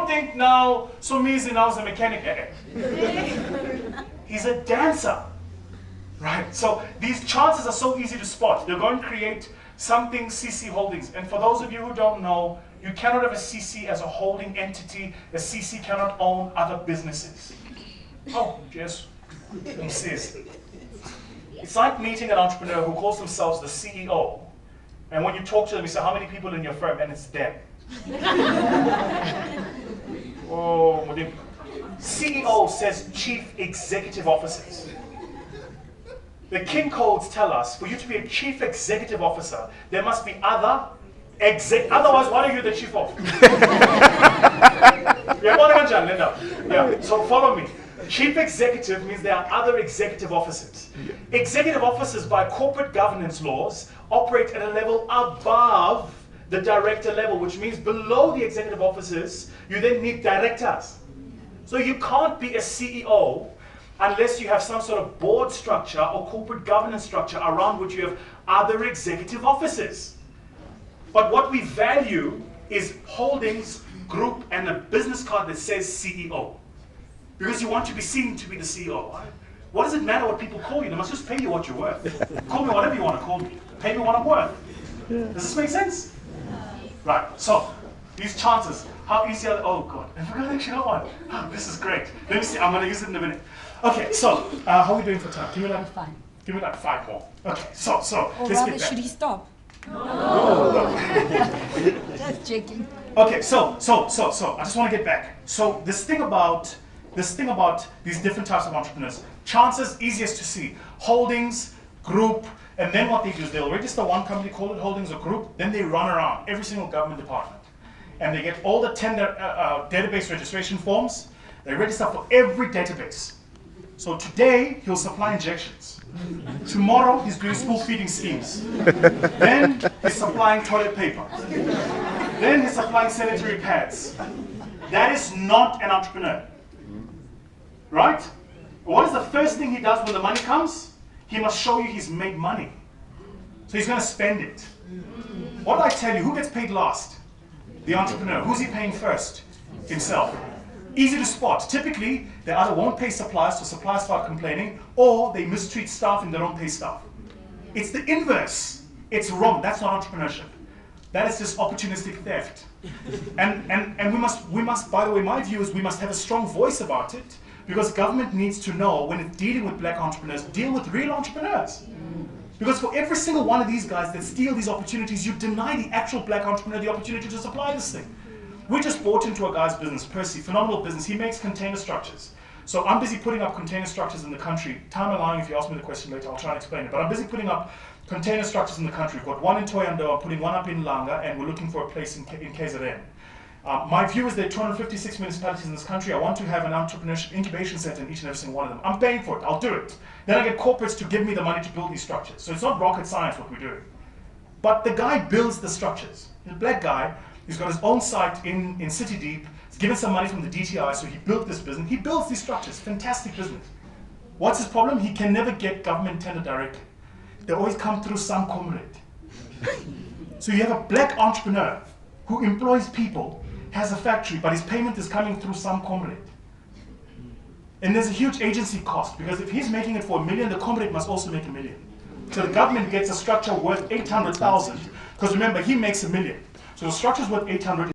don't think now Somizi now is a mechanic. He's a dancer. Right? So these chances are so easy to spot. They're going to create something CC Holdings. And for those of you who don't know, you cannot have a CC as a holding entity. A CC cannot own other businesses. Oh, yes. It's like meeting an entrepreneur who calls themselves the CEO. And when you talk to them, you say, how many people in your firm? And it's them. Oh, CEO says Chief Executive Officers. The King Codes tell us, for you to be a Chief Executive Officer, there must be other otherwise, what are you the chief of? Yeah, so follow me. Chief Executive means there are other executive officers. Executive officers, by corporate governance laws, operate at a level above the director level, which means below the executive officers, you then need directors. So you can't be a CEO unless you have some sort of board structure or corporate governance structure around which you have other executive officers. But what we value is holdings, group, and a business card that says CEO. Because you want to be seen to be the CEO. Right? What does it matter what people call you? They must just pay you what you're worth. Call me whatever you want to call me. Pay me what I'm worth. Does this make sense? Right, so these chances, how easy are they? Oh God, I forgot actually got one. Oh, this is great. Let me see, I'm going to use it in a minute. Okay, so how are we doing for time? Give me like 5 more. Okay, so or let's rather, get back. should he stop? No. Just checking. Okay, so I just want to get back. So this thing about these different types of entrepreneurs, chances easiest to see, holdings, group, and then what they do is they'll register one company, call it holdings or group, then they run around every single government department, and they get all the tender database registration forms. They register for every database. So today he'll supply injections. Tomorrow he's doing school feeding schemes. Then he's supplying toilet paper. Then he's supplying sanitary pads. That is not an entrepreneur. Right? What is the first thing he does when the money comes? He must show you he's made money. So he's going to spend it. What did I tell you? Who gets paid last? The entrepreneur. Who's he paying first? Himself. Easy to spot. Typically, they either won't pay suppliers, so suppliers start complaining, or they mistreat staff and they don't pay staff. It's the inverse. It's wrong. That's not entrepreneurship. That is just opportunistic theft. And we must, by the way, my view is we must have a strong voice about it, because government needs to know when it's dealing with black entrepreneurs, deal with real entrepreneurs. Because for every single one of these guys that steal these opportunities, you deny the actual black entrepreneur the opportunity to supply this thing. We just bought into a guy's business, Percy, phenomenal business. He makes container structures. So I'm busy putting up container structures in the country. Time allowing, if you ask me the question later, I'll try and explain it. But I'm busy putting up container structures in the country. We've got one in Toyando, I'm putting one up in Langa, and we're looking for a place in KZN. My view is there are 256 municipalities in this country. I want to have an entrepreneurship incubation center in each and every single one of them. I'm paying for it, I'll do it. Then I get corporates to give me the money to build these structures. So it's not rocket science what we're doing. But the guy builds the structures. He's a black guy. He's got his own site in City Deep. He's given some money from the DTI, so he built this business. He builds these structures. Fantastic business. What's his problem? He can never get government tender directly. They always come through some comrade. So you have a black entrepreneur who employs people, has a factory, but his payment is coming through some comrade. And there's a huge agency cost, because if he's making it for $1 million, the comrade must also make $1 million. So the government gets a structure worth 800,000, because remember, he makes $1 million. So the structure's worth 800.